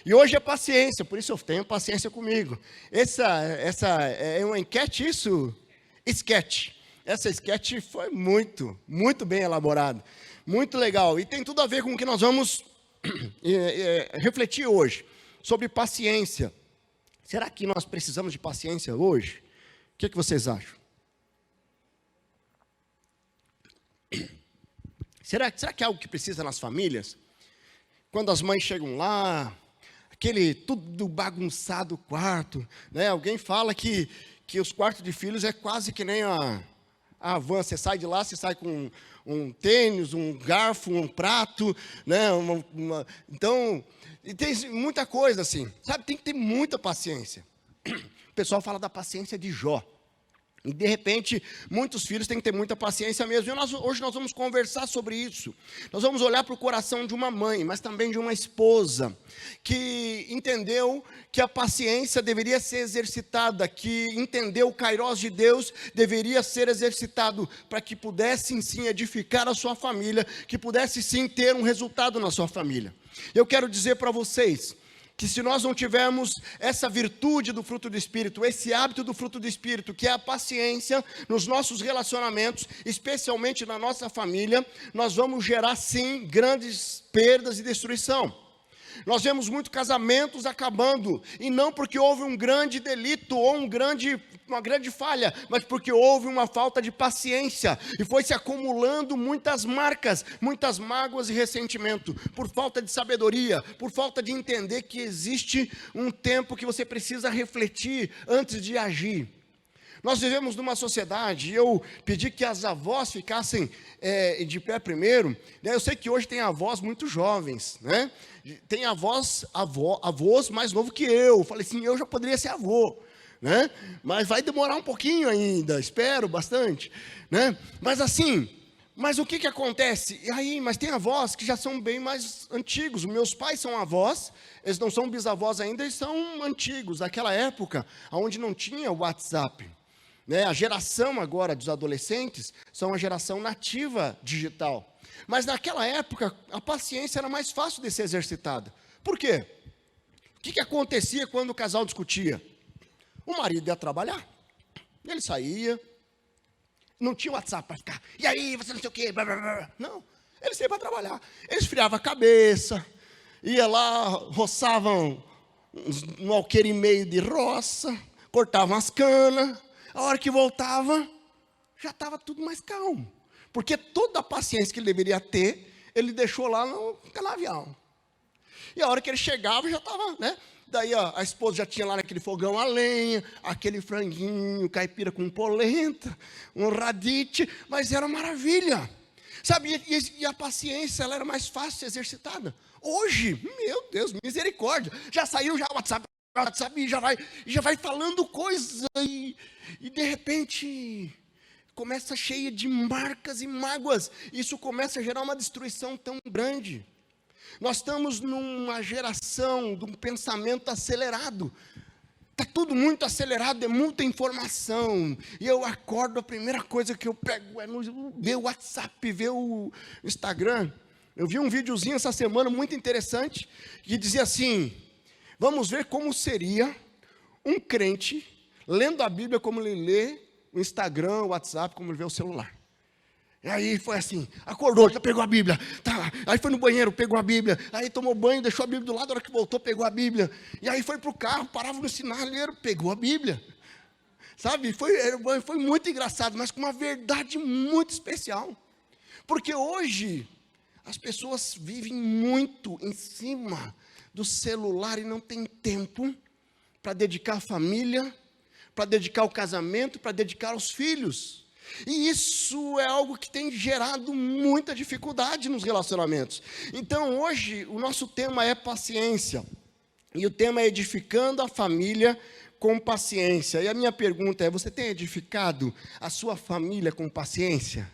E hoje é paciência, por isso eu tenho paciência comigo. Essa é uma enquete, isso? Sketch. Essa sketch foi muito bem elaborada. Muito legal. E tem tudo a ver com o que nós vamos refletir hoje. Sobre paciência. Será que nós precisamos de paciência hoje? O que vocês acham? Será que é algo que precisa nas famílias? Quando as mães chegam lá, aquele tudo bagunçado quarto, né? Alguém fala que os quartos de filhos é quase que nem a van. Você sai de lá, você sai com um tênis, um garfo, um prato, né? Então, e tem muita coisa assim, sabe? Tem que ter muita paciência. O pessoal fala da paciência de Jó. E de repente, muitos filhos têm que ter muita paciência mesmo. E hoje nós vamos conversar sobre isso. Nós vamos olhar para o coração de uma mãe, mas também de uma esposa, que entendeu que a paciência deveria ser exercitada, que entendeu o kairós de Deus deveria ser exercitado, para que pudesse sim edificar a sua família, que pudesse sim ter um resultado na sua família. Eu quero dizer para vocês que se nós não tivermos essa virtude do fruto do Espírito, esse hábito do fruto do Espírito, que é a paciência nos nossos relacionamentos, especialmente na nossa família, nós vamos gerar sim grandes perdas e destruição. Nós vemos muitos casamentos acabando, e não porque houve um grande delito ou uma grande falha, mas porque houve uma falta de paciência, e foi se acumulando muitas marcas, muitas mágoas e ressentimento, por falta de sabedoria, por falta de entender que existe um tempo que você precisa refletir antes de agir. Nós vivemos numa sociedade, e eu pedi que as avós ficassem de pé primeiro, né? Eu sei que hoje tem avós muito jovens, né? Tem avós mais novos que eu. Falei assim, eu já poderia ser avô, né? Mas vai demorar um pouquinho ainda, espero bastante, né? Mas o que acontece? E aí, mas tem avós que já são bem mais antigos. Meus pais são avós, eles não são bisavós ainda, eles são antigos, daquela época onde não tinha WhatsApp. Né? A geração agora dos adolescentes são uma geração nativa digital. Mas naquela época, a paciência era mais fácil de ser exercitada. Por quê? O que acontecia quando o casal discutia? O marido ia trabalhar, ele saía, não tinha WhatsApp para ficar, e aí, você não sei o quê, blá, blá, blá. Não, ele saía para trabalhar, ele esfriava a cabeça, ia lá, roçavam um alqueire e meio de roça, cortavam as canas. A hora que voltava, já estava tudo mais calmo. Porque toda a paciência que ele deveria ter, ele deixou lá no canavial. E a hora que ele chegava, já estava, né? Daí a esposa já tinha lá naquele fogão a lenha, aquele franguinho, caipira com polenta, um radite, mas era maravilha. Sabe, e a paciência, ela era mais fácil de ser exercitada. Hoje, meu Deus, misericórdia, já saiu já o WhatsApp, e já vai falando coisa, e de repente começa cheia de marcas e mágoas. Isso começa a gerar uma destruição tão grande. Nós estamos numa geração de um pensamento acelerado. Está tudo muito acelerado, é muita informação. E eu acordo, a primeira coisa que eu pego é ver o WhatsApp, ver o Instagram. Eu vi um videozinho essa semana muito interessante, que dizia assim: vamos ver como seria um crente lendo a Bíblia como ele lê o Instagram, o WhatsApp, como ele vê o celular. E aí foi assim, acordou, já pegou a Bíblia, tá. Aí foi no banheiro, pegou a Bíblia, aí tomou banho, deixou a Bíblia do lado, a hora que voltou, pegou a Bíblia. E aí foi para o carro, parava no sinaleiro, pegou a Bíblia. Sabe, foi muito engraçado, mas com uma verdade muito especial. Porque hoje, as pessoas vivem muito em cima do celular e não tem tempo para dedicar a família, para dedicar o casamento, para dedicar aos filhos. E isso é algo que tem gerado muita dificuldade nos relacionamentos. Então hoje o nosso tema é paciência. E o tema é edificando a família com paciência. E a minha pergunta é: você tem edificado a sua família com paciência?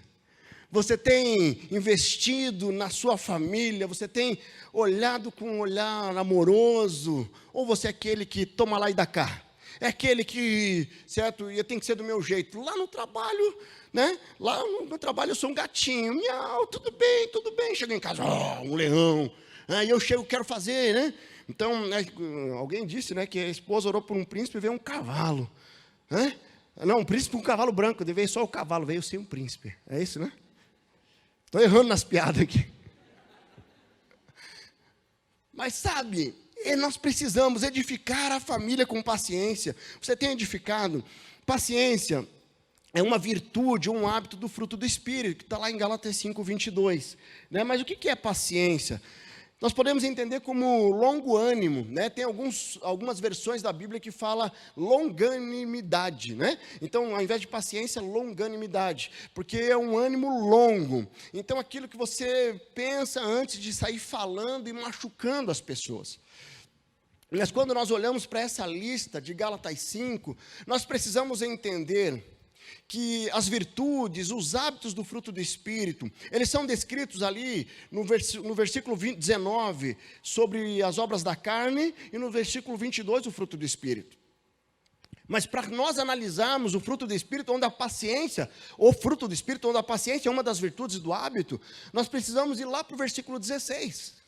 Você tem investido na sua família? Você tem olhado com um olhar amoroso? Ou você é aquele que toma lá e dá cá? É aquele que, certo, e tem que ser do meu jeito. Lá no trabalho, né? Lá no trabalho eu sou um gatinho. Miau, tudo bem, tudo bem. Chego em casa, um leão. Aí eu chego, quero fazer, né? Então, alguém disse, né, que a esposa orou por um príncipe e veio um cavalo. Né? Não, um príncipe com um cavalo branco, veio só o cavalo, veio sem um príncipe. É isso, né? Estou errando nas piadas aqui. Mas sabe, nós precisamos edificar a família com paciência. Você tem edificado? Paciência é uma virtude, um hábito do fruto do Espírito, que está lá em Gálatas 5:22. Né? Mas o que é paciência? Nós podemos entender como longo ânimo, né? Tem algumas versões da Bíblia que fala longanimidade, né? Então, ao invés de paciência, longanimidade, porque é um ânimo longo. Então, aquilo que você pensa antes de sair falando e machucando as pessoas. Mas quando nós olhamos para essa lista de Gálatas 5, nós precisamos entender que as virtudes, os hábitos do fruto do Espírito, eles são descritos ali no versículo 19, sobre as obras da carne, e no versículo 22, o fruto do Espírito. Mas para nós analisarmos o fruto do Espírito, onde a paciência, o fruto do Espírito, onde a paciência é uma das virtudes do hábito, nós precisamos ir lá para o versículo 16.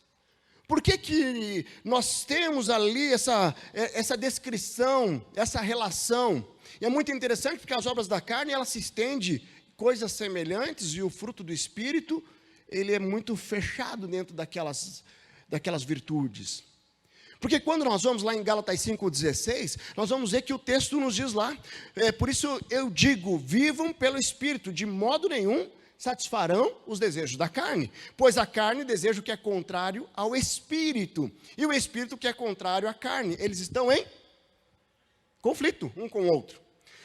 Por que nós temos ali essa descrição, essa relação? E é muito interessante porque as obras da carne, ela se estende coisas semelhantes, e o fruto do Espírito, ele é muito fechado dentro daquelas virtudes. Porque quando nós vamos lá em Gálatas 5:16, nós vamos ver que o texto nos diz lá, por isso eu digo, vivam pelo Espírito, de modo nenhum satisfarão os desejos da carne, pois a carne deseja o que é contrário ao Espírito, e o Espírito que é contrário à carne. Eles estão em conflito um com o outro,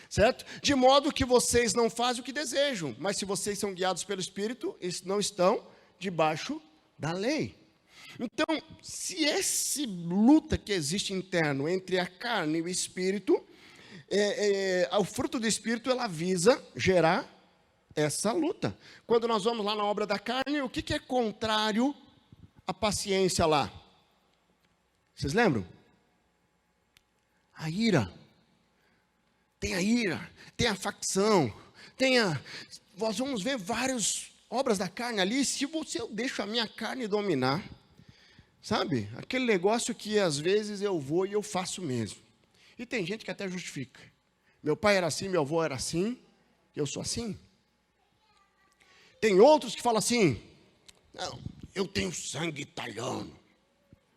certo? De modo que vocês não fazem o que desejam, mas se vocês são guiados pelo Espírito, eles não estão debaixo da lei. Então, se essa luta que existe interno entre a carne e o Espírito, o fruto do Espírito, ela visa gerar essa luta. Quando nós vamos lá na obra da carne, o que é contrário à paciência lá? Vocês lembram? A ira. Tem a ira, tem a facção, nós vamos ver várias obras da carne ali. Se eu deixo a minha carne dominar, sabe? Aquele negócio que às vezes eu vou e eu faço mesmo. E tem gente que até justifica. Meu pai era assim, meu avô era assim, eu sou assim. Tem outros que falam assim, não, eu tenho sangue italiano,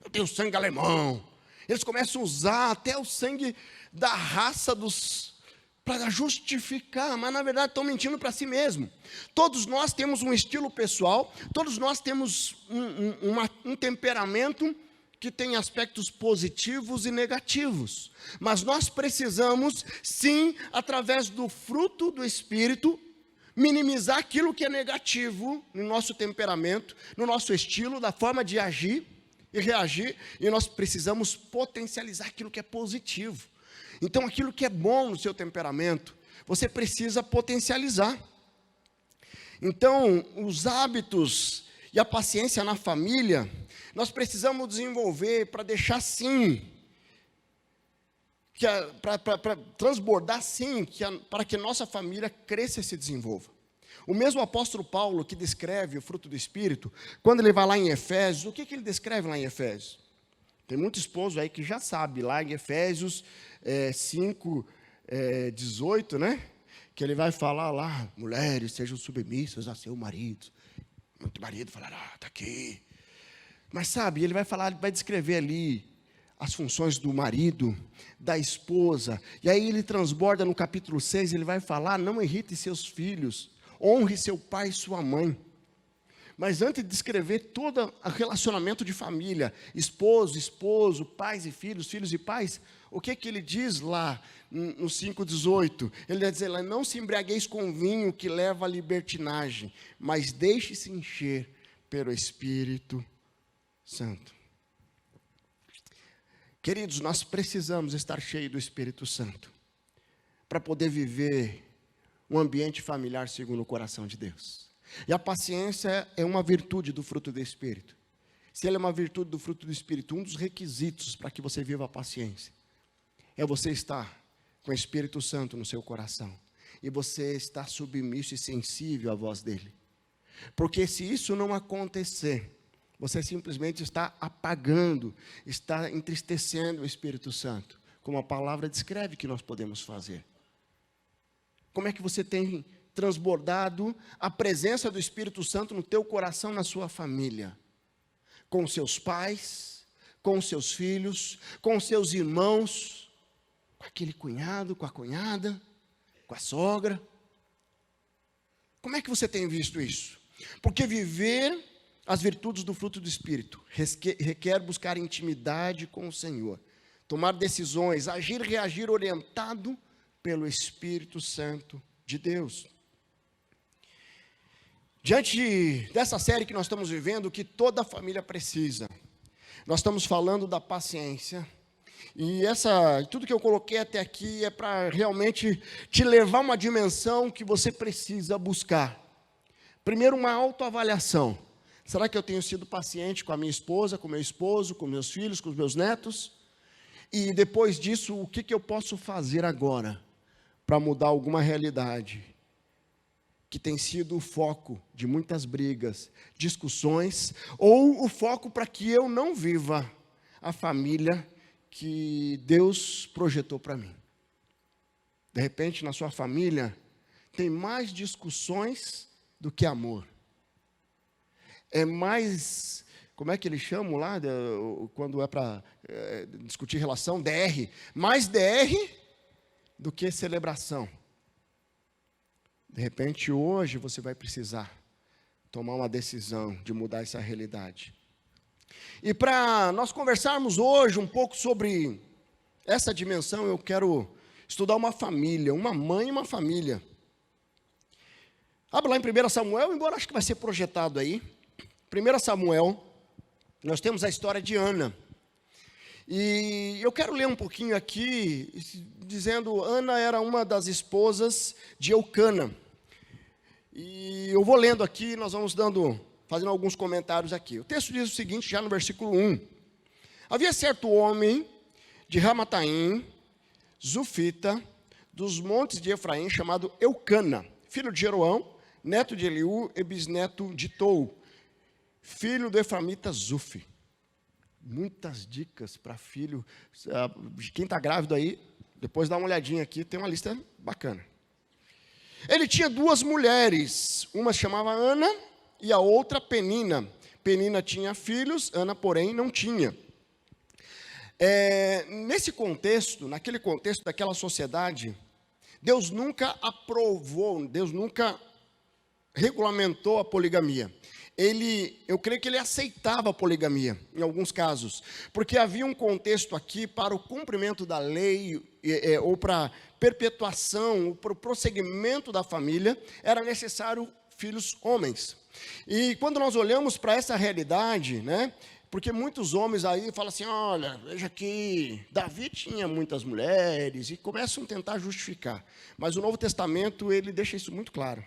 eu tenho sangue alemão. Eles começam a usar até o sangue da raça para justificar, mas na verdade estão mentindo para si mesmo. Todos nós temos um estilo pessoal, todos nós temos um temperamento que tem aspectos positivos e negativos. Mas nós precisamos, sim, através do fruto do Espírito, minimizar aquilo que é negativo no nosso temperamento, no nosso estilo, da forma de agir e reagir, e nós precisamos potencializar aquilo que é positivo. Então, aquilo que é bom no seu temperamento, você precisa potencializar. Então, os hábitos e a paciência na família, nós precisamos desenvolver para deixar sim, para transbordar sim, para que nossa família cresça e se desenvolva. O mesmo apóstolo Paulo que descreve o fruto do Espírito, quando ele vai lá em Efésios, o que ele descreve lá em Efésios? Tem muito esposo aí que já sabe, lá em Efésios 5:18, né? Que ele vai falar lá, mulheres sejam submissas a seu marido. Muito marido falará, está aqui. Mas sabe, ele vai descrever ali as funções do marido, da esposa. E aí ele transborda no capítulo 6, ele vai falar, não irrite seus filhos, honre seu pai e sua mãe. Mas antes de descrever todo o relacionamento de família, esposo, pais e filhos, filhos e pais, o que ele diz lá no 5:18? Ele vai dizer lá, não se embriagueis com vinho que leva à libertinagem, mas deixe-se encher pelo Espírito Santo. Queridos, nós precisamos estar cheios do Espírito Santo para poder viver um ambiente familiar segundo o coração de Deus. E a paciência é uma virtude do fruto do Espírito. Se ela é uma virtude do fruto do Espírito, um dos requisitos para que você viva a paciência é você estar com o Espírito Santo no seu coração e você estar submisso e sensível à voz dele. Porque se isso não acontecer, Você simplesmente está apagando, está entristecendo o Espírito Santo, como a palavra descreve que nós podemos fazer. Como é que você tem transbordado a presença do Espírito Santo no teu coração, na sua família? Com seus pais, com seus filhos, com seus irmãos, com aquele cunhado, com a cunhada, com a sogra. Como é que você tem visto isso? Porque viver as virtudes do fruto do Espírito requer buscar intimidade com o Senhor, tomar decisões, agir e reagir orientado pelo Espírito Santo de Deus. Diante dessa série que nós estamos vivendo, o que toda família precisa, nós estamos falando da paciência, e tudo que eu coloquei até aqui é para realmente te levar a uma dimensão que você precisa buscar. Primeiro, uma autoavaliação. Será que eu tenho sido paciente com a minha esposa, com meu esposo, com meus filhos, com os meus netos? E depois disso, o que eu posso fazer agora para mudar alguma realidade que tem sido o foco de muitas brigas, discussões, ou o foco para que eu não viva a família que Deus projetou para mim? De repente, na sua família, tem mais discussões do que amor. É mais, como é que eles chamam lá, quando é para discutir relação, DR. Mais DR do que celebração. De repente, hoje, você vai precisar tomar uma decisão de mudar essa realidade. E para nós conversarmos hoje um pouco sobre essa dimensão, eu quero estudar uma família, uma mãe e uma família. Abre lá em 1 Samuel, embora acho que vai ser projetado aí. 1 Samuel, nós temos a história de Ana. E eu quero ler um pouquinho aqui, dizendo, Ana era uma das esposas de Eucana. E eu vou lendo aqui, nós vamos fazendo alguns comentários aqui. O texto diz o seguinte, já no versículo 1. Havia certo homem de Ramataim, Zufita, dos montes de Efraim, chamado Eucana, filho de Jeroão, neto de Eliú e bisneto de Tou, filho do eframita Zufi. Muitas dicas para filho. Quem está grávido aí, depois dá uma olhadinha aqui, tem uma lista bacana. Ele tinha duas mulheres, uma se chamava Ana e a outra Penina. Penina tinha filhos, Ana, porém, não tinha. Nesse contexto, naquele contexto daquela sociedade, Deus nunca aprovou, Deus nunca regulamentou a poligamia. Eu creio que ele aceitava a poligamia, em alguns casos, porque havia um contexto aqui para o cumprimento da lei, ou para perpetuação, ou para o prosseguimento da família, era necessário filhos homens. E quando nós olhamos para essa realidade, né, porque muitos homens aí falam assim, olha, veja aqui, Davi tinha muitas mulheres, e começam a tentar justificar. Mas o Novo Testamento, ele deixa isso muito claro.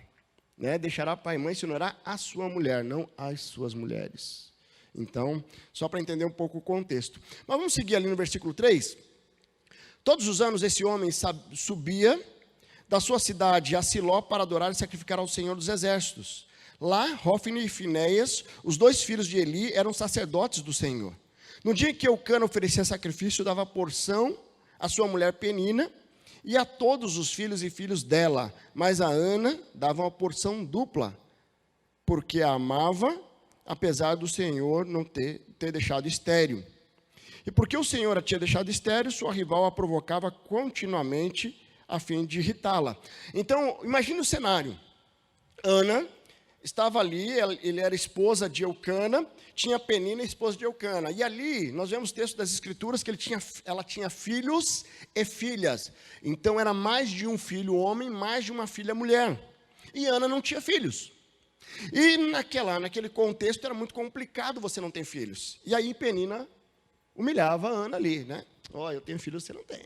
Deixará pai e mãe, se honorar a sua mulher, não as suas mulheres. Então, só para entender um pouco o contexto. Mas vamos seguir ali no versículo 3. Todos os anos esse homem subia da sua cidade a Siló para adorar e sacrificar ao Senhor dos Exércitos. Lá, Hofni e Finéias, os dois filhos de Eli, eram sacerdotes do Senhor. No dia em que Eucana oferecia sacrifício, dava porção à sua mulher Penina, e a todos os filhos e filhos dela, mas a Ana dava uma porção dupla, porque a amava, apesar do Senhor não ter deixado estéril. E porque o Senhor a tinha deixado estéril, sua rival a provocava continuamente a fim de irritá-la. Então, imagine o cenário. Ana estava ali, ele era esposa de Eucana, tinha Penina, esposa de Eucana. E ali, nós vemos o texto das Escrituras, que ela tinha filhos e filhas. Então, era mais de um filho homem, mais de uma filha mulher. E Ana não tinha filhos. E naquele contexto, era muito complicado você não ter filhos. E aí, Penina humilhava a Ana ali, né? Ó, eu tenho filho, você não tem.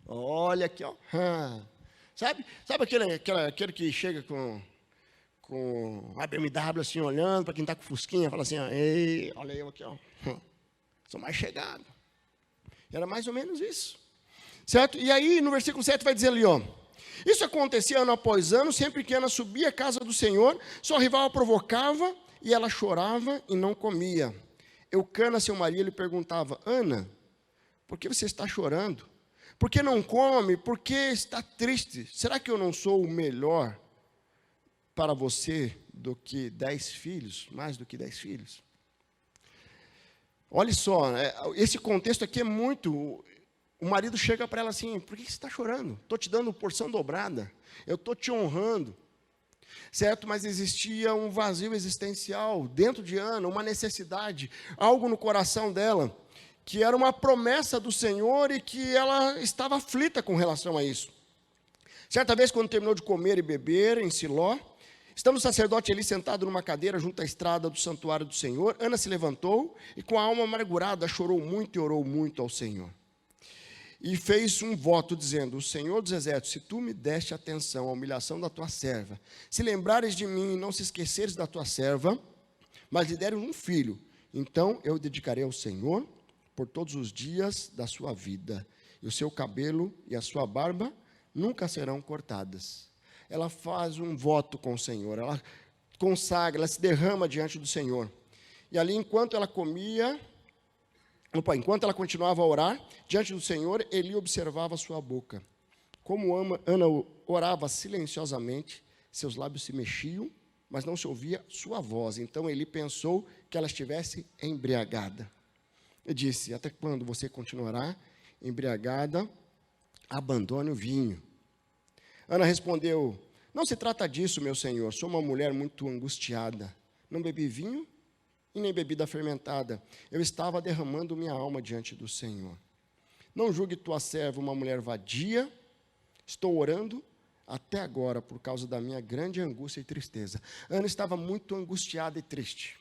Olha aqui, ó. Sabe aquele que chega com a BMW assim, olhando para quem está com fusquinha, fala assim, ó, ei, olha eu aqui, ó, sou mais chegado. Era mais ou menos isso, certo? E aí, no versículo 7 vai dizer ali, ó, isso acontecia ano após ano, sempre que Ana subia à casa do Senhor, sua rival a provocava, e ela chorava e não comia. Eucana, seu marido, lhe perguntava: Ana, por que você está chorando? Por que não come? Por que está triste? Será que eu não sou o melhor para você do que 10 filhos? Mais do que 10 filhos? Olha só, esse contexto aqui é muito... O marido chega para ela assim: por que você está chorando? Estou te dando porção dobrada, eu estou te honrando. Certo? Mas existia um vazio existencial dentro de Ana, uma necessidade, algo no coração dela, que era uma promessa do Senhor e que ela estava aflita com relação a isso. Certa vez, quando terminou de comer e beber em Siló, estando o sacerdote ali sentado numa cadeira junto à estrada do santuário do Senhor, Ana se levantou e com a alma amargurada chorou muito e orou muito ao Senhor. E fez um voto dizendo: o Senhor dos Exércitos, se tu me deste atenção à humilhação da tua serva, se lembrares de mim e não se esqueceres da tua serva, mas lhe deres um filho, então eu o dedicarei ao Senhor por todos os dias da sua vida, e o seu cabelo e a sua barba nunca serão cortadas. Ela faz um voto com o Senhor, ela consagra, ela se derrama diante do Senhor. E ali, enquanto ela continuava a orar diante do Senhor, Eli observava a sua boca. Como Ana orava silenciosamente, seus lábios se mexiam, mas não se ouvia sua voz. Então Eli pensou que ela estivesse embriagada. E disse: até quando você continuará embriagada? Abandone o vinho. Ana respondeu: não se trata disso, meu senhor, sou uma mulher muito angustiada. Não bebi vinho e nem bebida fermentada. Eu estava derramando minha alma diante do Senhor. Não julgue tua serva uma mulher vadia. Estou orando até agora por causa da minha grande angústia e tristeza. Ana estava muito angustiada e triste.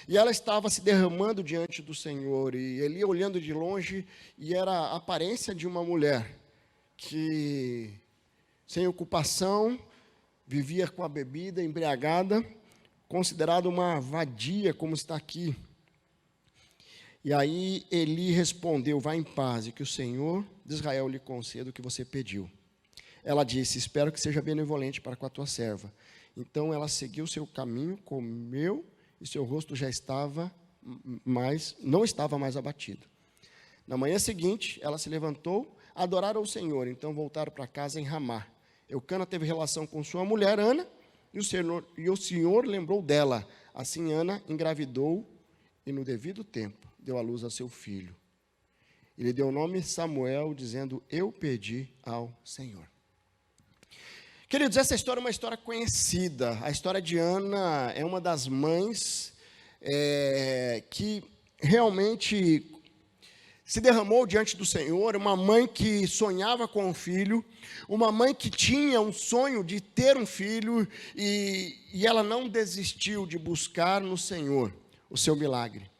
E ela estava se derramando diante do Senhor. E ele olhando de longe, e era a aparência de uma mulher que, sem ocupação, vivia com a bebida, embriagada, considerada uma vadia, como está aqui. E aí Eli respondeu: vá em paz, e que o Senhor de Israel lhe conceda o que você pediu. Ela disse: espero que seja benevolente para com a tua serva. Então ela seguiu seu caminho, comeu, e seu rosto não estava mais abatido. Na manhã seguinte, ela se levantou a adorar ao Senhor. Então voltaram para casa em Ramá. Eucana teve relação com sua mulher Ana, e o Senhor lembrou dela. Assim Ana engravidou e no devido tempo deu à luz a seu filho. Ele deu o nome Samuel, dizendo: eu pedi ao Senhor. Queridos, essa história é uma história conhecida. A história de Ana é uma das mães que realmente se derramou diante do Senhor, uma mãe que sonhava com um filho, uma mãe que tinha um sonho de ter um filho, e ela não desistiu de buscar no Senhor o seu milagre.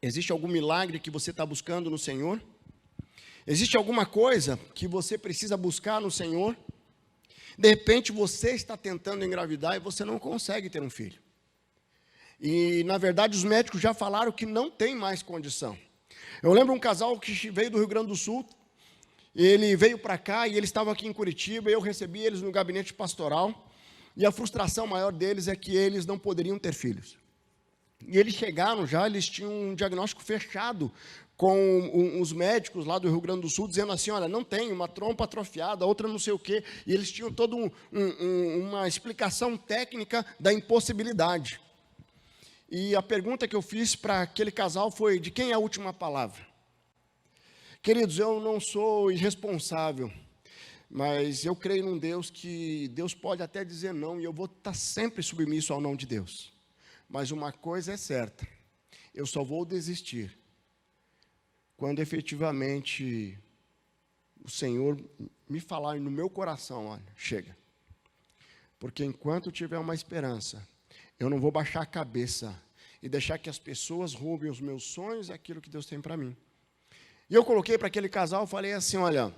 Existe algum milagre que você está buscando no Senhor? Existe alguma coisa que você precisa buscar no Senhor? De repente você está tentando engravidar e você não consegue ter um filho. E, na verdade, os médicos já falaram que não tem mais condição. Eu lembro um casal que veio do Rio Grande do Sul, ele veio para cá e eles estavam aqui em Curitiba, e eu recebi eles no gabinete pastoral, e a frustração maior deles é que eles não poderiam ter filhos. E eles chegaram já, eles tinham um diagnóstico fechado com os médicos lá do Rio Grande do Sul, dizendo assim: olha, não tem, uma trompa atrofiada, outra não sei o quê, e eles tinham toda uma explicação técnica da impossibilidade. E a pergunta que eu fiz para aquele casal foi: de quem é a última palavra? Queridos, eu não sou irresponsável, mas eu creio num Deus que Deus pode até dizer não, e eu vou estar sempre submisso ao não de Deus. Mas uma coisa é certa: eu só vou desistir quando efetivamente o Senhor me falar no meu coração: olha, chega. Porque enquanto tiver uma esperança, eu não vou baixar a cabeça e deixar que as pessoas roubem os meus sonhos e aquilo que Deus tem para mim. E eu coloquei para aquele casal, falei assim: olha,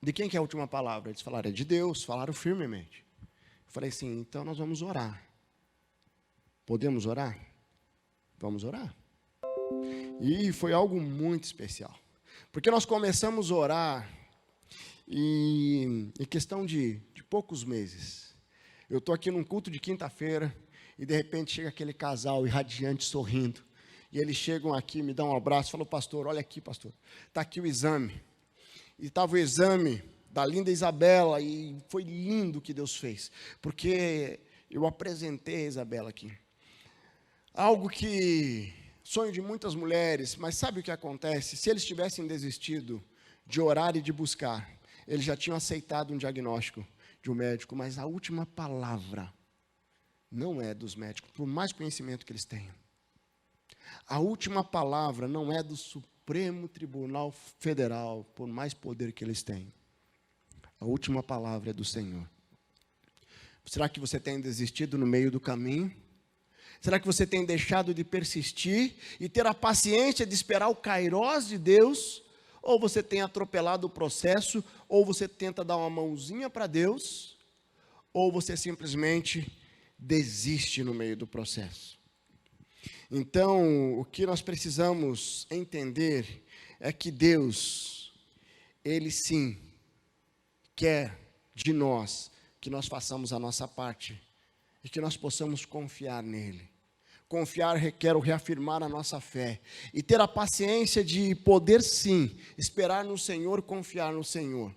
de quem que é a última palavra? Eles falaram: é de Deus, falaram firmemente. Eu falei assim: então nós vamos orar. Podemos orar? Vamos orar. E foi algo muito especial. Porque nós começamos a orar e em questão de poucos meses, Eu estou aqui num culto de quinta-feira e de repente chega aquele casal irradiante, sorrindo. E eles chegam aqui, me dão um abraço, falam, pastor, olha aqui, pastor, está aqui o exame. E estava o exame da linda Isabela e foi lindo o que Deus fez. Porque eu apresentei a Isabela aqui. Algo que, sonho de muitas mulheres, mas sabe o que acontece? Se eles tivessem desistido de orar e de buscar, eles já tinham aceitado um diagnóstico de um médico, mas a última palavra não é dos médicos, por mais conhecimento que eles tenham. A última palavra não é do Supremo Tribunal Federal, por mais poder que eles tenham. A última palavra é do Senhor. Será que você tem desistido no meio do caminho? Será que você tem deixado de persistir e ter a paciência de esperar o kairós de Deus? Ou você tem atropelado o processo, ou você tenta dar uma mãozinha para Deus, ou você simplesmente desiste no meio do processo. Então, o que nós precisamos entender é que Deus, Ele sim, quer de nós que nós façamos a nossa parte e que nós possamos confiar nele. Confiar requer o reafirmar a nossa fé e ter a paciência de poder sim esperar no Senhor, confiar no Senhor.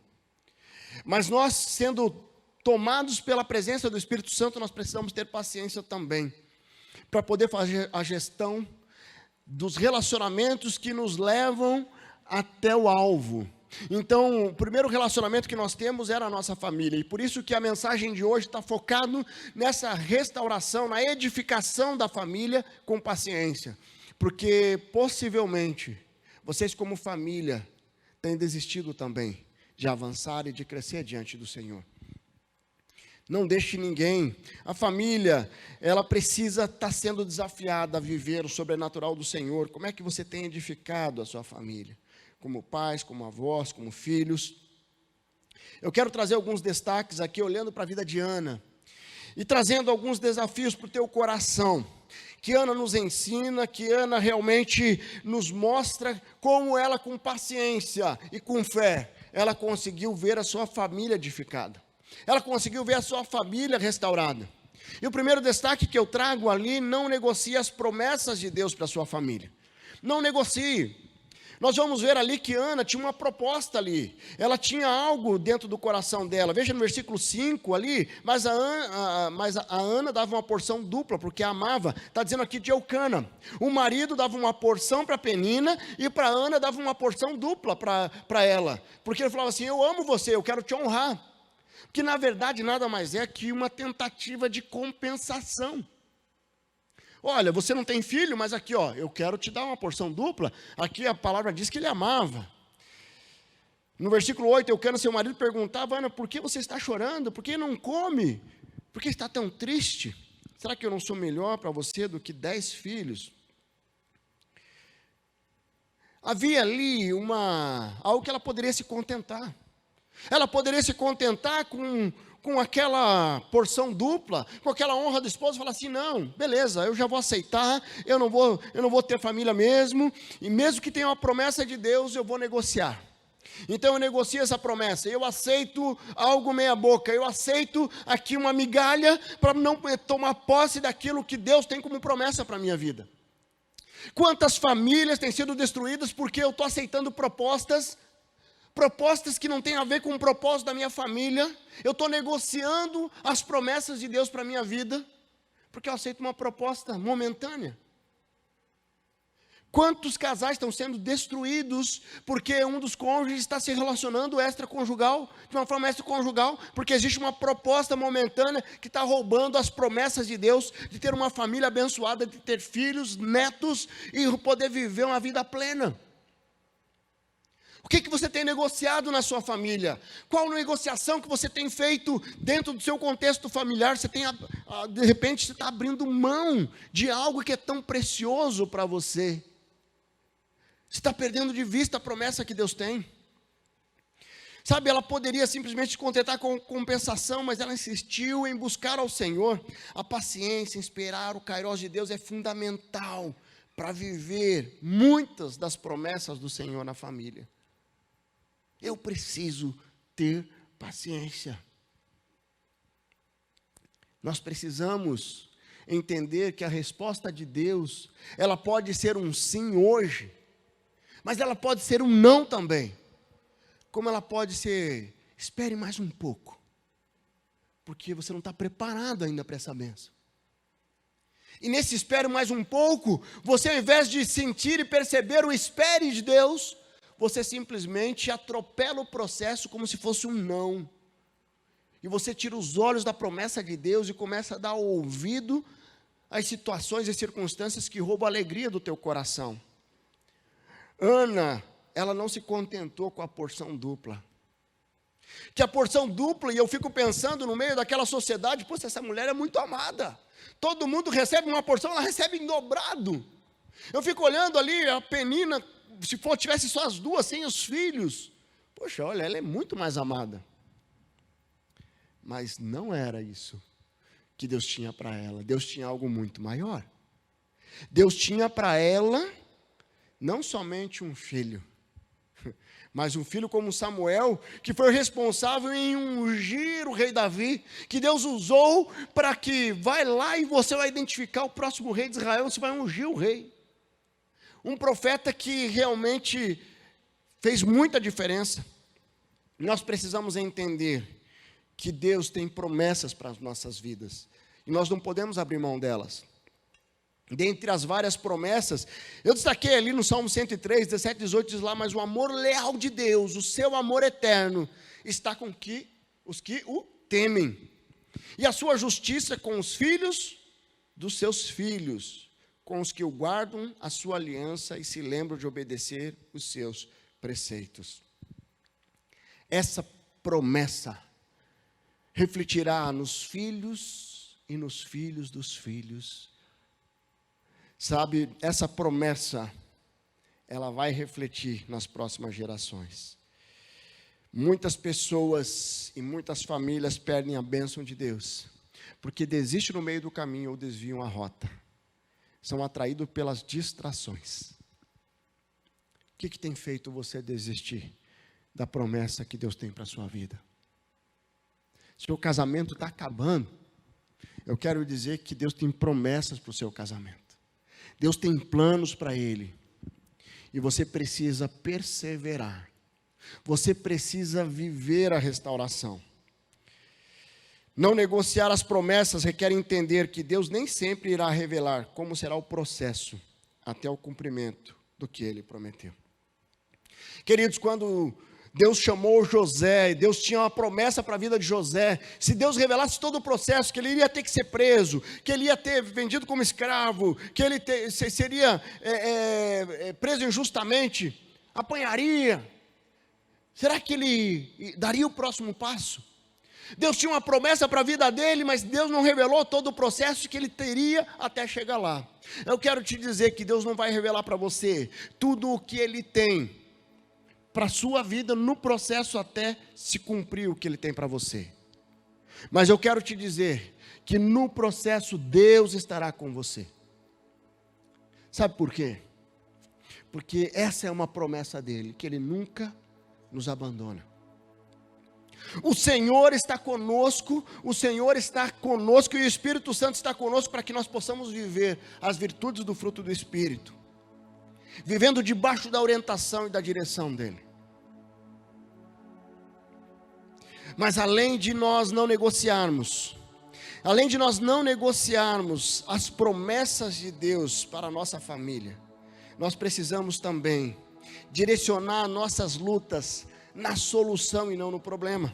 Mas nós, sendo tomados pela presença do Espírito Santo, nós precisamos ter paciência também para poder fazer a gestão dos relacionamentos que nos levam até o alvo. Então, o primeiro relacionamento que nós temos era a nossa família, e por isso que a mensagem de hoje está focado nessa restauração, na edificação da família com paciência, porque possivelmente, vocês como família, têm desistido também de avançar e de crescer diante do Senhor. Não deixe ninguém, a família, ela precisa estar sendo desafiada a viver o sobrenatural do Senhor. Como é que você tem edificado a sua família? Como pais, como avós, como filhos. Eu quero trazer alguns destaques aqui, olhando para a vida de Ana, e trazendo alguns desafios para o teu coração, que Ana nos ensina, que Ana realmente nos mostra como ela, com paciência e com fé, ela conseguiu ver a sua família edificada, ela conseguiu ver a sua família restaurada. E o primeiro destaque que eu trago ali, não negocie as promessas de Deus para a sua família, não negocie. Nós vamos ver ali que Ana tinha uma proposta ali, ela tinha algo dentro do coração dela. Veja no versículo 5 ali, mas a Ana dava uma porção dupla, porque a amava. Está dizendo aqui de Eucana, o marido dava uma porção para Penina, e para Ana dava uma porção dupla para ela, porque ele falava assim, eu amo você, eu quero te honrar, que na verdade nada mais é que uma tentativa de compensação. Olha, você não tem filho, mas aqui, ó, eu quero te dar uma porção dupla. Aqui a palavra diz que ele amava. No versículo 8, Eucana, seu marido, perguntava, Ana, por que você está chorando? Por que não come? Por que está tão triste? Será que eu não sou melhor para você do que 10 filhos? Havia ali algo que ela poderia se contentar. Ela poderia se contentar com aquela porção dupla, com aquela honra do esposo, falar assim, não, beleza, eu já vou aceitar, eu não vou ter família mesmo, e mesmo que tenha uma promessa de Deus, eu vou negociar. Então eu negocio essa promessa, eu aceito algo meia boca, eu aceito aqui uma migalha, para não tomar posse daquilo que Deus tem como promessa para a minha vida. Quantas famílias têm sido destruídas porque eu estou aceitando propostas que não têm a ver com o propósito da minha família, eu estou negociando as promessas de Deus para a minha vida, porque eu aceito uma proposta momentânea. Quantos casais estão sendo destruídos, porque um dos cônjuges está se relacionando extraconjugal, de uma forma extraconjugal, porque existe uma proposta momentânea, que está roubando as promessas de Deus, de ter uma família abençoada, de ter filhos, netos, e poder viver uma vida plena. O que você tem negociado na sua família? Qual negociação que você tem feito dentro do seu contexto familiar? Você tem, de repente, você está abrindo mão de algo que é tão precioso para você. Você está perdendo de vista a promessa que Deus tem. Sabe, ela poderia simplesmente se contentar com compensação, mas ela insistiu em buscar ao Senhor. A paciência, em esperar o kairós de Deus é fundamental para viver muitas das promessas do Senhor na família. Eu preciso ter paciência. Nós precisamos entender que a resposta de Deus, ela pode ser um sim hoje, mas ela pode ser um não também. Como ela pode ser, espere mais um pouco, porque você não está preparado ainda para essa bênção. E nesse espere mais um pouco, você ao invés de sentir e perceber o espere de Deus, você simplesmente atropela o processo como se fosse um não. E você tira os olhos da promessa de Deus e começa a dar ouvido às situações e circunstâncias que roubam a alegria do teu coração. Ana, ela não se contentou com a porção dupla. Que a porção dupla, e eu fico pensando no meio daquela sociedade, poxa, essa mulher é muito amada. Todo mundo recebe uma porção, ela recebe em dobrado. Eu fico olhando ali, a Penina, se tivesse só as duas, sem os filhos. Poxa, olha, ela é muito mais amada. Mas não era isso que Deus tinha para ela. Deus tinha algo muito maior. Deus tinha para ela não somente um filho, mas um filho como Samuel, que foi responsável em ungir o rei Davi, que Deus usou para que vai lá e você vai identificar o próximo rei de Israel, você vai ungir o rei. Um profeta que realmente fez muita diferença. Nós precisamos entender que Deus tem promessas para as nossas vidas, e nós não podemos abrir mão delas. Dentre as várias promessas, eu destaquei ali no Salmo 103, 17, 18, diz lá, mas o amor leal de Deus, o seu amor eterno, está com os que o temem, e a sua justiça com os filhos dos seus filhos, com os que o guardam a sua aliança e se lembram de obedecer os seus preceitos. Essa promessa refletirá nos filhos e nos filhos dos filhos. Sabe, essa promessa, ela vai refletir nas próximas gerações. Muitas pessoas e muitas famílias perdem a bênção de Deus, porque desistem no meio do caminho ou desviam a rota. São atraídos pelas distrações. O que tem feito você desistir da promessa que Deus tem para a sua vida? Seu casamento está acabando. Eu quero dizer que Deus tem promessas para o seu casamento. Deus tem planos para ele. E você precisa perseverar. Você precisa viver a restauração. Não negociar as promessas requer entender que Deus nem sempre irá revelar como será o processo até o cumprimento do que ele prometeu. Queridos, quando Deus chamou José, Deus tinha uma promessa para a vida de José. Se Deus revelasse todo o processo, que ele iria ter que ser preso, que ele ia ter vendido como escravo, que ele seria preso injustamente, apanharia, será que ele daria o próximo passo? Deus tinha uma promessa para a vida dele, mas Deus não revelou todo o processo que ele teria até chegar lá. Eu quero te dizer que Deus não vai revelar para você tudo o que ele tem para a sua vida no processo até se cumprir o que ele tem para você. Mas eu quero te dizer que no processo Deus estará com você. Sabe por quê? Porque essa é uma promessa dele, que ele nunca nos abandona. O Senhor está conosco, e o Espírito Santo está conosco para que nós possamos viver as virtudes do fruto do Espírito, vivendo debaixo da orientação e da direção dele. Mas além de nós não negociarmos as promessas de Deus para a nossa família, nós precisamos também direcionar nossas lutas na solução e não no problema.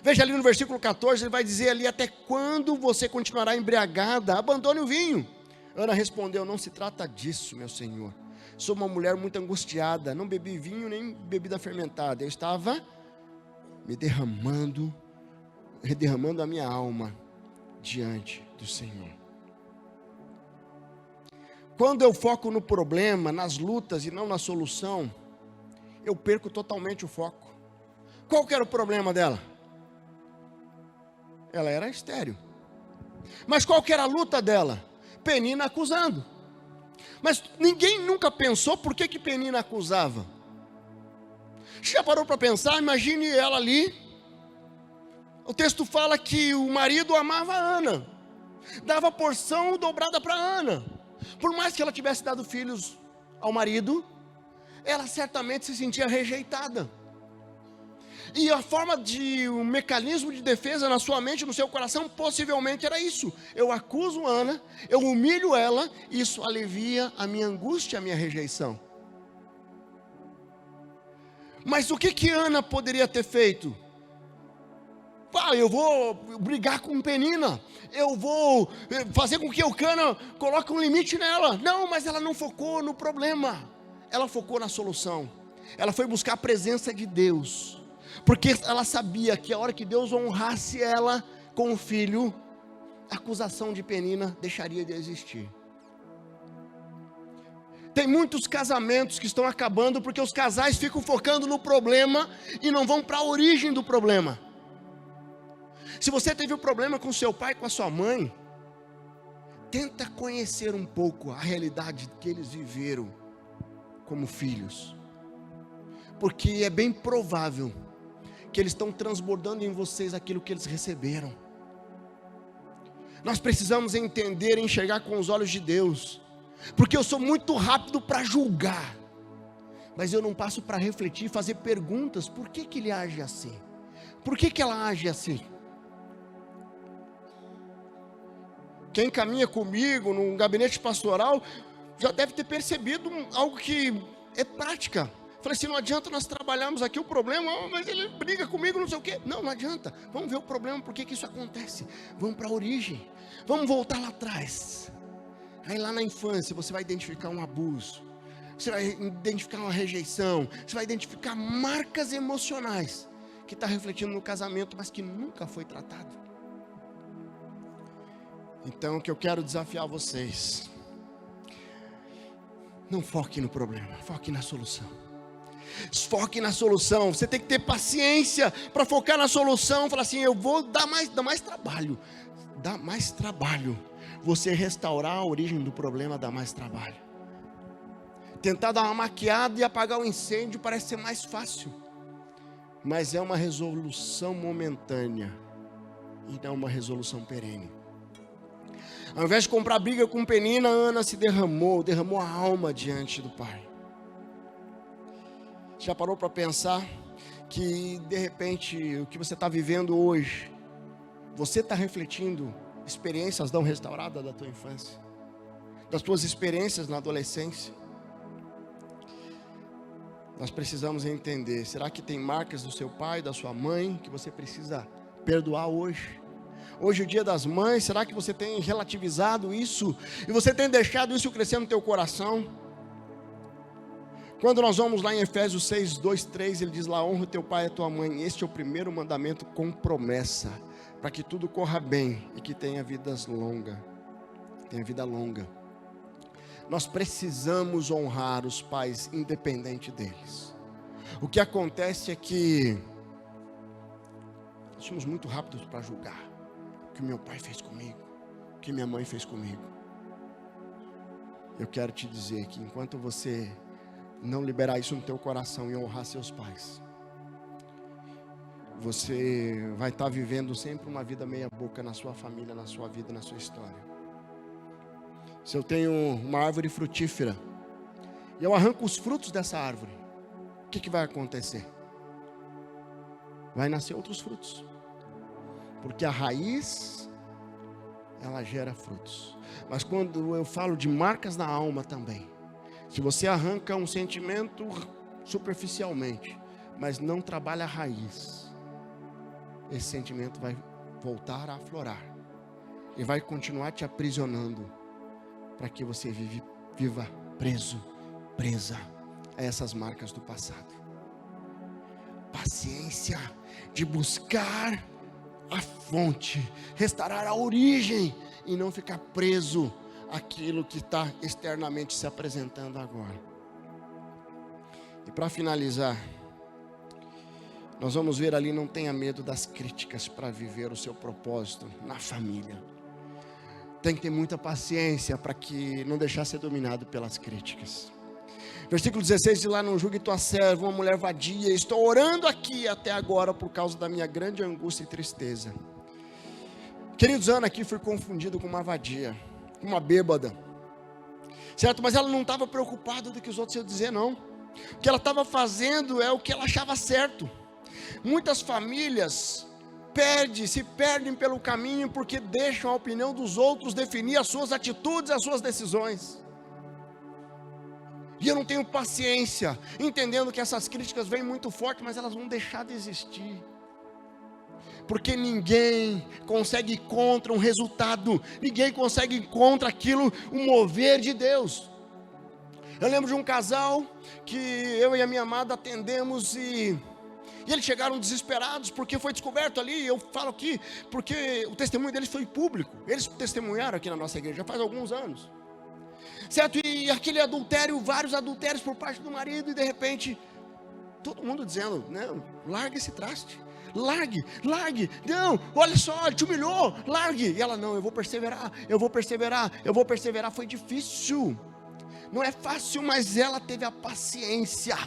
Veja ali no versículo 14, ele vai dizer ali, até quando você continuará embriagada? Abandone o vinho. Ana respondeu, não se trata disso, meu senhor. Sou uma mulher muito angustiada, não bebi vinho nem bebida fermentada. Eu estava me derramando a minha alma diante do Senhor. Quando eu foco no problema, nas lutas e não na solução, eu perco totalmente o foco. Qual que era o problema dela? Ela era estéril. Mas qual que era a luta dela? Penina acusando. Mas ninguém nunca pensou por que Penina acusava. Já parou para pensar? Imagine ela ali. O texto fala que o marido amava Ana. dava porção dobrada para Ana. Por mais que ela tivesse dado filhos ao marido, ela certamente se sentia rejeitada. E a forma um mecanismo de defesa na sua mente, no seu coração, possivelmente era isso: eu acuso Ana, eu humilho ela, isso alivia a minha angústia, a minha rejeição. Mas o que Ana poderia ter feito? Eu vou brigar com Penina, eu vou fazer com que Eucana coloque um limite nela. Não, mas ela não focou no problema, ela focou na solução. Ela foi buscar a presença de Deus, porque ela sabia que a hora que Deus honrasse ela com o filho, a acusação de Penina deixaria de existir. Tem muitos casamentos que estão acabando porque os casais ficam focando no problema e não vão para a origem do problema. Se você teve um problema com seu pai, com a sua mãe, tenta conhecer um pouco a realidade que eles viveram como filhos, porque é bem provável que eles estão transbordando em vocês aquilo que eles receberam. Nós precisamos entender e enxergar com os olhos de Deus, porque eu sou muito rápido para julgar, mas eu não passo para refletir e fazer perguntas: por que ele age assim? Por que ela age assim? Quem caminha comigo no gabinete pastoral já deve ter percebido algo que é prática. Falei assim: não adianta nós trabalharmos aqui o problema, mas ele briga comigo, não sei o quê. Não adianta. Vamos ver o problema, por que isso acontece. Vamos para a origem. Vamos voltar lá atrás. Aí lá na infância você vai identificar um abuso, você vai identificar uma rejeição, você vai identificar marcas emocionais que está refletindo no casamento, mas que nunca foi tratado. Então o que eu quero desafiar vocês: não foque no problema, foque na solução. Foque na solução. Você tem que ter paciência para focar na solução. Falar assim: eu vou dar mais trabalho. Dá mais trabalho. Você restaurar a origem do problema dá mais trabalho. Tentar dar uma maquiada e apagar o incêndio parece ser mais fácil, mas é uma resolução momentânea e não uma resolução perene. Ao invés de comprar briga com Penina, Ana se derramou a alma diante do pai. Já parou para pensar que de repente o que você está vivendo hoje, você está refletindo experiências não restauradas da tua infância, das tuas experiências na adolescência? Nós precisamos entender: será que tem marcas do seu pai, da sua mãe, que você precisa perdoar hoje? Hoje é o dia das mães. Será que você tem relativizado isso? E você tem deixado isso crescer no teu coração? Quando nós vamos lá em Efésios 6, 2, 3, ele diz lá: honra o teu pai e a tua mãe. Este é o primeiro mandamento com promessa, para que tudo corra bem e que tenha vida longa. Nós precisamos honrar os pais, independente deles. O que acontece é que nós somos muito rápidos para julgar o que meu pai fez comigo, o que minha mãe fez comigo. Eu quero te dizer que enquanto você não liberar isso no teu coração e honrar seus pais, você vai estar vivendo sempre uma vida meia boca na sua família, na sua vida, na sua história. Se eu tenho uma árvore frutífera e eu arranco os frutos dessa árvore, o que vai acontecer? Vai nascer outros frutos, porque a raiz, ela gera frutos. Mas quando eu falo de marcas na alma também, se você arranca um sentimento superficialmente, mas não trabalha a raiz, esse sentimento vai voltar a aflorar e vai continuar te aprisionando, para que você viva presa a essas marcas do passado. Paciência de buscar a fonte, restaurar a origem e não ficar preso àquilo que está externamente se apresentando agora. E para finalizar, nós vamos ver ali: não tenha medo das críticas para viver o seu propósito na família. Tem que ter muita paciência para que não deixar ser dominado pelas críticas. Versículo 16 diz lá: não julgue tua serva, uma mulher vadia. Estou orando aqui até agora por causa da minha grande angústia e tristeza. Queridos, Ana aqui foi confundida com uma vadia, com uma bêbada, certo? Mas ela não estava preocupada do que os outros iam dizer, não. O que ela estava fazendo é o que ela achava certo. Muitas famílias se perdem pelo caminho porque deixam a opinião dos outros definir as suas atitudes, as suas decisões. E eu não tenho paciência, entendendo que essas críticas vêm muito forte, mas elas vão deixar de existir. Porque ninguém consegue ir contra um resultado, ninguém consegue ir contra aquilo, o mover de Deus. Eu lembro de um casal que eu e a minha amada atendemos e eles chegaram desesperados porque foi descoberto ali. Eu falo aqui porque o testemunho deles foi público. Eles testemunharam aqui na nossa igreja já faz alguns anos, certo? E aquele adultério, vários adultérios por parte do marido, e de repente todo mundo dizendo: não, larga esse traste, largue, não, olha só, ele te humilhou, largue. E ela: não, eu vou perseverar. Foi difícil, não é fácil, mas ela teve a paciência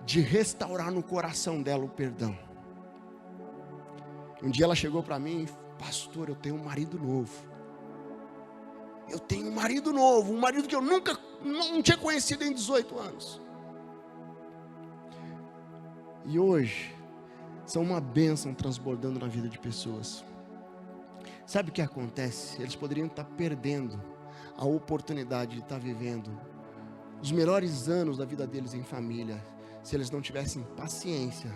de restaurar no coração dela o perdão. Um dia ela chegou para mim: pastor, eu tenho um marido novo. Um marido que eu não tinha conhecido em 18 anos. E hoje, são uma bênção transbordando na vida de pessoas. Sabe o que acontece? Eles poderiam estar perdendo a oportunidade de estar vivendo os melhores anos da vida deles em família, se eles não tivessem paciência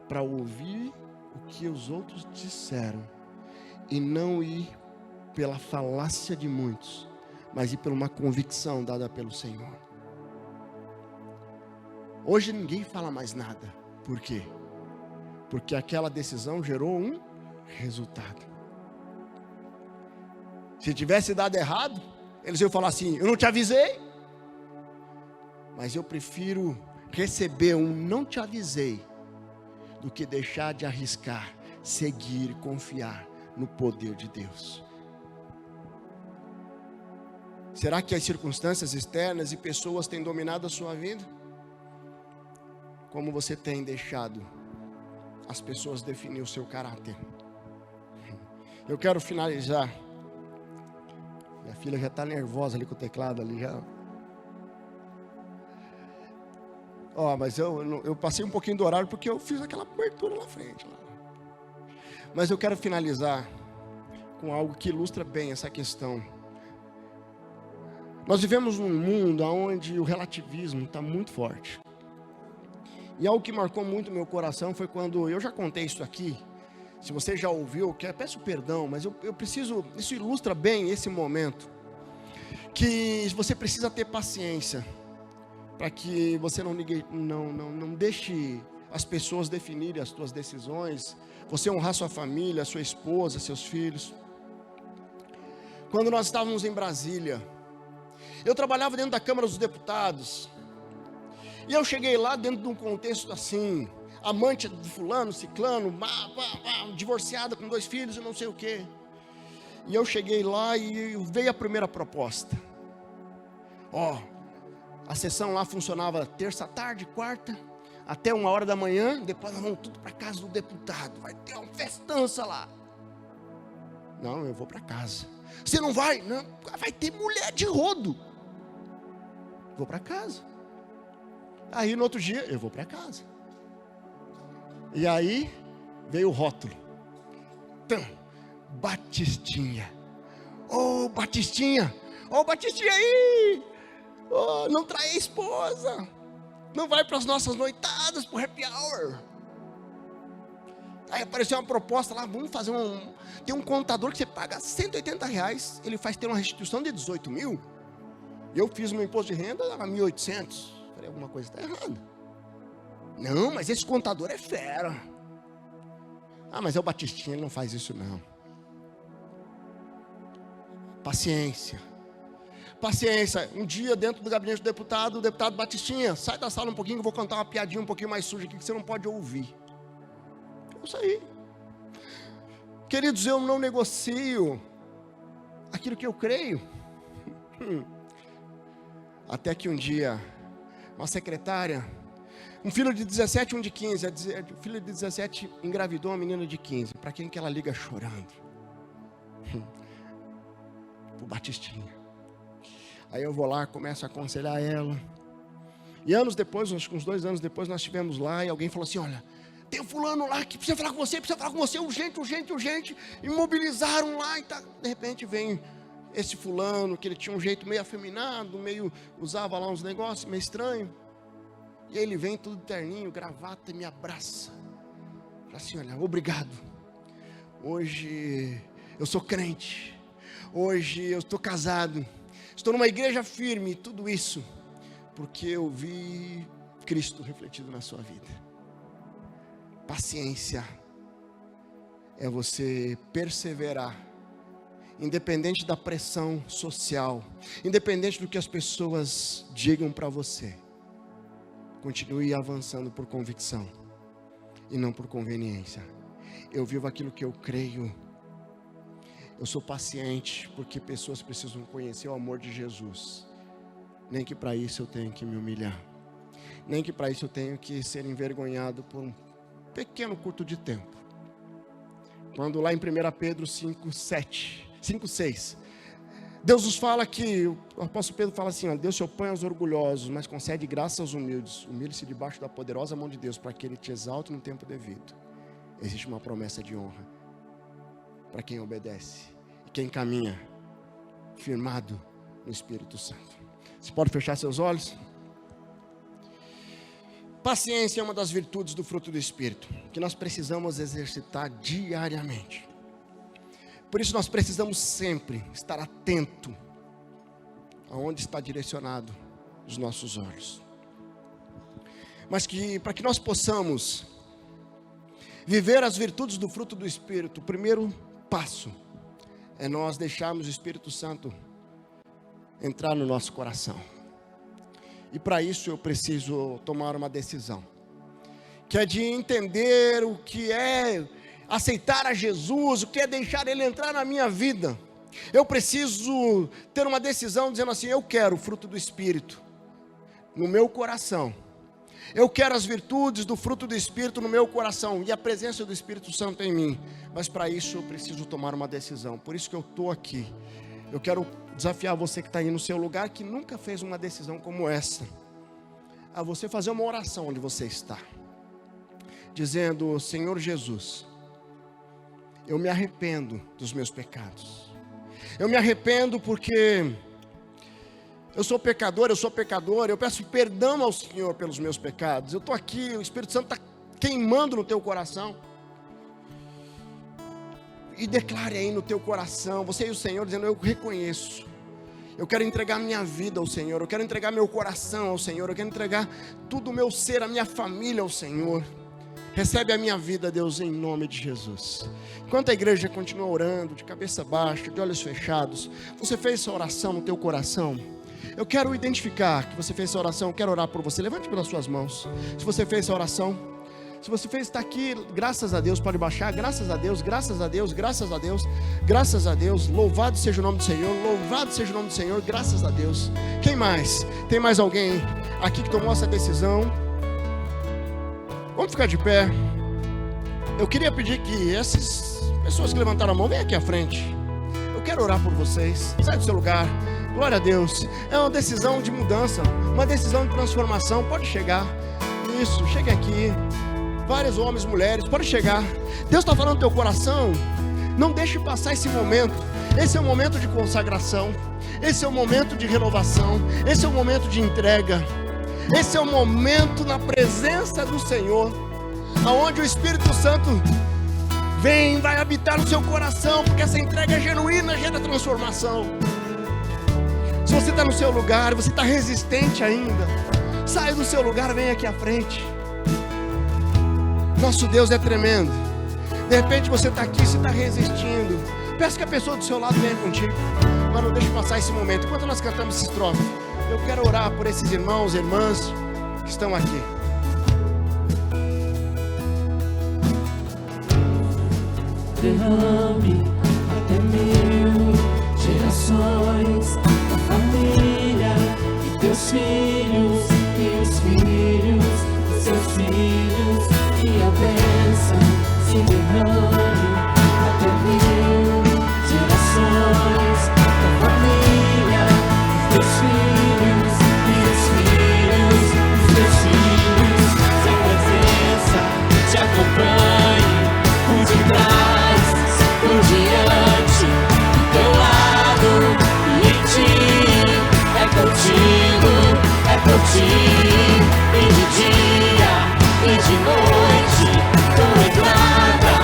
para ouvir o que os outros disseram e não ir pela falácia de muitos, mas ir por uma convicção dada pelo Senhor. Hoje ninguém fala mais nada. Por quê? Porque aquela decisão gerou um resultado. Se tivesse dado errado, eles iam falar assim: eu não te avisei. Mas eu prefiro receber um não te avisei do que deixar de arriscar, seguir e confiar no poder de Deus. Será que as circunstâncias externas e pessoas têm dominado a sua vida? Como você tem deixado as pessoas definir o seu caráter? Eu quero finalizar. Minha filha já está nervosa ali com o teclado ali já. Mas eu passei um pouquinho do horário porque eu fiz aquela abertura lá frente. Mas eu quero finalizar com algo que ilustra bem essa questão. Nós vivemos num mundo onde o relativismo está muito forte. E algo que marcou muito meu coração foi quando, eu já contei isso aqui, se você já ouviu, peço perdão, mas eu preciso, isso ilustra bem esse momento, que você precisa ter paciência, para que você não deixe as pessoas definirem as suas decisões, você honrar sua família, sua esposa, seus filhos. Quando nós estávamos em Brasília, eu trabalhava dentro da Câmara dos Deputados, e eu cheguei lá dentro de um contexto assim, amante de fulano, ciclano, divorciada com 2 filhos e não sei o quê. E eu cheguei lá e veio a primeira proposta. A sessão lá funcionava terça à tarde, quarta, até 1h da manhã, depois nós vamos tudo para casa do deputado, vai ter uma festança lá. Não, eu vou para casa. Você não vai? Não, vai ter mulher de rodo. Vou para casa. Aí no outro dia, eu vou para casa. E aí, veio o rótulo. Batistinha. Batistinha. Batistinha aí. Não trai a esposa. Não vai para as nossas noitadas, para o happy hour. Aí apareceu uma proposta lá, vamos fazer tem um contador que você paga R$180, ele faz ter uma restituição de 18 mil. Eu fiz meu imposto de renda a 1.800. Falei, alguma coisa está errada. Não, mas esse contador é fera. Mas é o Batistinha, ele não faz isso não. Paciência. Um dia dentro do gabinete do deputado, o deputado Batistinha, sai da sala um pouquinho que eu vou contar uma piadinha um pouquinho mais suja aqui que você não pode ouvir. Eu saí. Queridos, eu não negocio aquilo que eu creio. Até que um dia, uma secretária Um filho de 17 e um de 15. O filho de 17 engravidou uma menina de 15. Para quem que ela liga chorando? Pro Batistinha. Aí eu vou lá, começo a aconselhar ela. E anos depois, acho que uns 2 anos depois, nós estivemos lá e alguém falou assim: olha, tem um fulano lá que precisa falar com você, urgente. E mobilizaram lá e tá. De repente vem esse fulano, que ele tinha um jeito meio afeminado, usava lá uns negócios meio estranho. E aí ele vem tudo terninho, gravata, e me abraça. Fala assim: olha, obrigado. Hoje eu sou crente. Hoje eu estou casado. Estou numa igreja firme, tudo isso porque eu vi Cristo refletido na sua vida. Paciência é você perseverar, independente da pressão social, independente do que as pessoas digam para você. Continue avançando por convicção e não por conveniência. Eu vivo aquilo que eu creio. Eu sou paciente porque pessoas precisam conhecer o amor de Jesus. Nem que para isso eu tenho que me humilhar. Nem que para isso eu tenho que ser envergonhado por um pequeno curto de tempo. Quando lá em 1 Pedro 5:6, Deus nos fala que, o apóstolo Pedro fala assim: ó, Deus se opõe aos orgulhosos, mas concede graça aos humildes. Humilhe-se debaixo da poderosa mão de Deus, para que Ele te exalte no tempo devido. Existe uma promessa de honra para quem obedece e quem caminha firmado no Espírito Santo. Você pode fechar seus olhos? Paciência é uma das virtudes do fruto do Espírito, que nós precisamos exercitar diariamente. Por isso nós precisamos sempre estar atento aonde está direcionado os nossos olhos. Mas para que nós possamos viver as virtudes do fruto do Espírito, o primeiro passo é nós deixarmos o Espírito Santo entrar no nosso coração. E para isso eu preciso tomar uma decisão, que é de entender o que é aceitar a Jesus, o que é deixar Ele entrar na minha vida. Eu preciso ter uma decisão dizendo assim: eu quero o fruto do Espírito no meu coração. Eu quero as virtudes do fruto do Espírito no meu coração e a presença do Espírito Santo em mim. Mas para isso eu preciso tomar uma decisão. Por isso que eu estou aqui. Eu quero desafiar você que está aí no seu lugar, que nunca fez uma decisão como essa, a você fazer uma oração onde você está, dizendo: Senhor Jesus, eu me arrependo dos meus pecados. Eu me arrependo porque eu sou pecador, eu peço perdão ao Senhor pelos meus pecados. Eu estou aqui, o Espírito Santo está queimando no teu coração. E declare aí no teu coração, você e o Senhor, dizendo: eu reconheço. Eu quero entregar minha vida ao Senhor, eu quero entregar meu coração ao Senhor, eu quero entregar tudo o meu ser, a minha família ao Senhor. Recebe a minha vida, Deus, em nome de Jesus. Enquanto a igreja continua orando, de cabeça baixa, de olhos fechados, você fez essa oração no teu coração? Eu quero identificar que você fez essa oração, eu quero orar por você. Levante pelas suas mãos. Se você fez essa oração, se você fez, está aqui, graças a Deus, pode baixar. Graças a Deus, graças a Deus, graças a Deus, graças a Deus. Louvado seja o nome do Senhor, louvado seja o nome do Senhor, graças a Deus. Quem mais? Tem mais alguém aqui que tomou essa decisão? Vamos ficar de pé. Eu queria pedir que essas pessoas que levantaram a mão, venham aqui à frente. Eu quero orar por vocês. Sai do seu lugar. Glória a Deus. É uma decisão de mudança, uma decisão de transformação. Pode chegar. Isso, chegue aqui. Vários homens, mulheres, pode chegar. Deus está falando no teu coração. Não deixe passar esse momento. Esse é o momento de consagração. Esse é o momento de renovação. Esse é o momento de entrega. Esse é o momento na presença do Senhor, aonde o Espírito Santo vai habitar no seu coração, porque essa entrega genuína gera transformação. Se você está no seu lugar, você está resistente ainda, saia do seu lugar, vem aqui à frente. Nosso Deus é tremendo. De repente você está aqui, você está resistindo. Peço que a pessoa do seu lado venha contigo, mas não deixe passar esse momento. Enquanto nós cantamos essa estrofe, eu quero orar por esses irmãos e irmãs que estão aqui. Derrame até 1000 gerações da família e teus filhos e os filhos derrame até 1000 gerações da família, dos teus filhos e os filhos dos teus filhos. Se a presença te acompanhe por detrás, por diante, do teu lado e em ti. É contigo, é por ti, e de dia e de noite, tua entrada,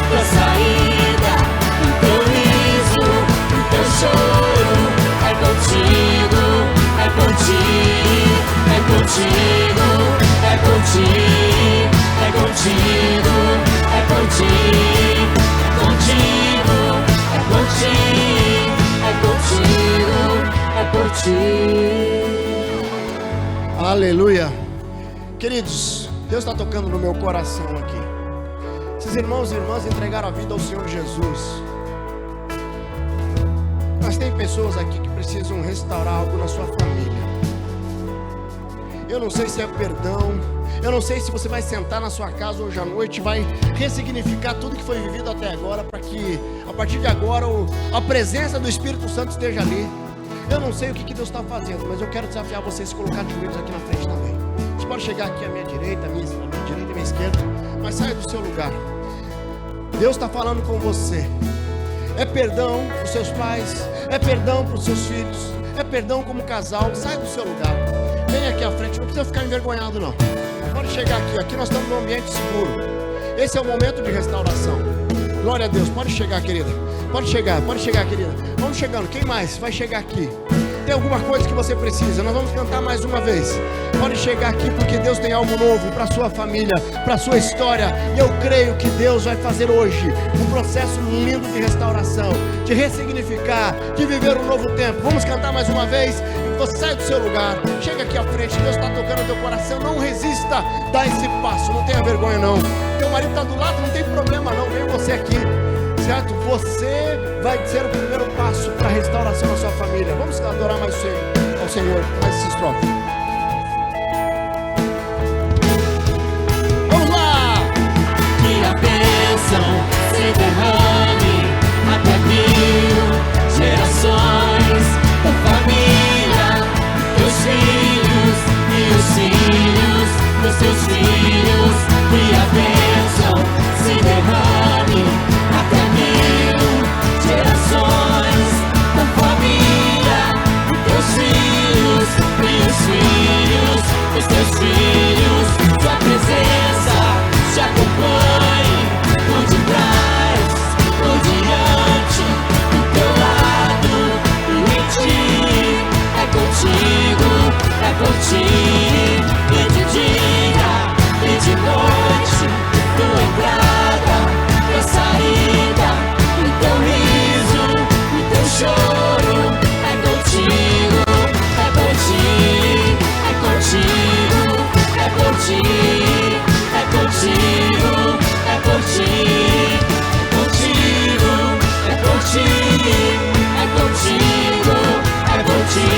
tua saída, o teu riso, o teu choro. É contigo, é contigo, é contigo, é contigo, é contigo, é contigo, é contigo, é contigo, é por ti. Aleluia. Queridos, Deus está tocando no meu coração aqui. Esses irmãos e irmãs entregaram a vida ao Senhor Jesus. Mas tem pessoas aqui que precisam restaurar algo na sua família. Eu não sei se é perdão. Eu não sei se você vai sentar na sua casa hoje à noite e vai ressignificar tudo que foi vivido até agora, para que a partir de agora a presença do Espírito Santo esteja ali. Eu não sei o que Deus está fazendo, mas eu quero desafiar você a se colocar de joelhos aqui na frente também. Você pode chegar aqui à minha direita, à minha direita e à minha esquerda, mas saia do seu lugar. Deus está falando com você. É perdão para os seus pais, é perdão para os seus filhos, é perdão como casal. Sai do seu lugar, vem aqui à frente, não precisa ficar envergonhado não. Pode chegar aqui nós estamos num ambiente seguro. Esse é o momento de restauração. Glória a Deus, pode chegar, querida. Pode chegar, querida. Vamos chegando, quem mais vai chegar aqui? Tem alguma coisa que você precisa? Nós vamos cantar mais uma vez. Pode chegar aqui porque Deus tem algo novo para sua família, para sua história. E eu creio que Deus vai fazer hoje um processo lindo de restauração, de ressignificar, de viver um novo tempo. Vamos cantar mais uma vez? Você sai do seu lugar, chega aqui à frente. Deus está tocando o teu coração. Não resista, dá esse passo, não tenha vergonha não. Teu marido está do lado, não tem problema não. Vem você aqui, certo? Você vai ser o primeiro passo para a restauração da sua família. Vamos adorar mais ao Senhor, mais essa estrofe. Vamos lá! Que a bênção se derrame até 1000 gerações da família, teus filhos e os filhos dos teus filhos. Que a bênção se derrame até 1000 gerações da família, teus filhos e os filhos dos teus filhos. Tua presença te acompanhe por detrás, por diante, do teu lado e em ti. É contigo, é por ti, e de dia e de noite, tua entrada, tua saída, o teu riso, o teu choro. É contigo, é por ti, é contigo, é por ti, é contigo, é por ti, é contigo, é por ti, é contigo, é por ti.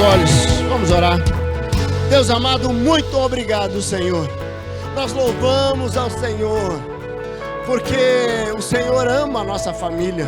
Olhos, vamos orar. Deus amado, muito obrigado, Senhor. Nós louvamos ao Senhor, porque o Senhor ama a nossa família.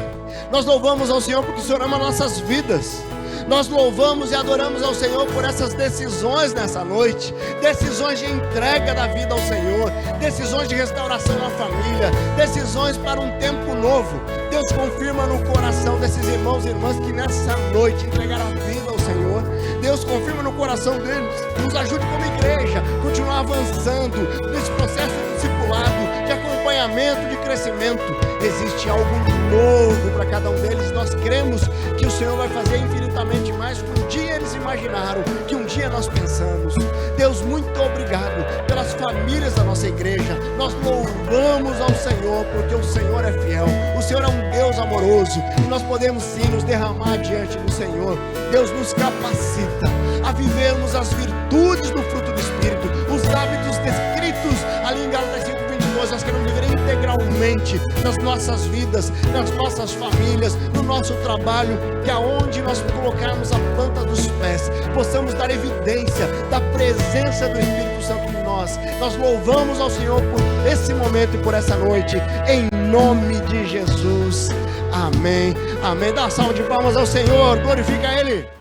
Nós louvamos ao Senhor porque o Senhor ama nossas vidas. Nós louvamos e adoramos ao Senhor por essas decisões nessa noite. Decisões de entrega da vida ao Senhor, decisões de restauração na família, decisões para um tempo novo. Deus confirma no coração desses irmãos e irmãs que nessa noite entregaram a vida ao Senhor. Deus confirma no coração deles. Nos ajude como igreja, continuar avançando nesse processo de discipulado, de acompanhamento, de crescimento. Existe algo novo para cada um deles. Nós cremos que o Senhor vai fazer infinitamente mais. Um dia eles imaginaram, que um dia nós pensamos. Deus, muito obrigado pelas famílias da nossa igreja. Nós louvamos ao Senhor, porque o Senhor é fiel, o Senhor é um Deus amoroso, e nós podemos sim nos derramar diante do Senhor. Deus nos capacita a vivermos as virtudes do fruto do Espírito, os hábitos descritos ali em Gálatas 5:22, nós queremos viver integralmente nas nossas vidas, nas nossas famílias, no nosso trabalho, que aonde nós colocarmos a planta dos pés, possamos dar evidência da presença do Espírito Santo em nós. Nós louvamos ao Senhor por esse momento e por essa noite, em nome de Jesus. Amém, amém. Dá uma salva de palmas ao Senhor, glorifica Ele.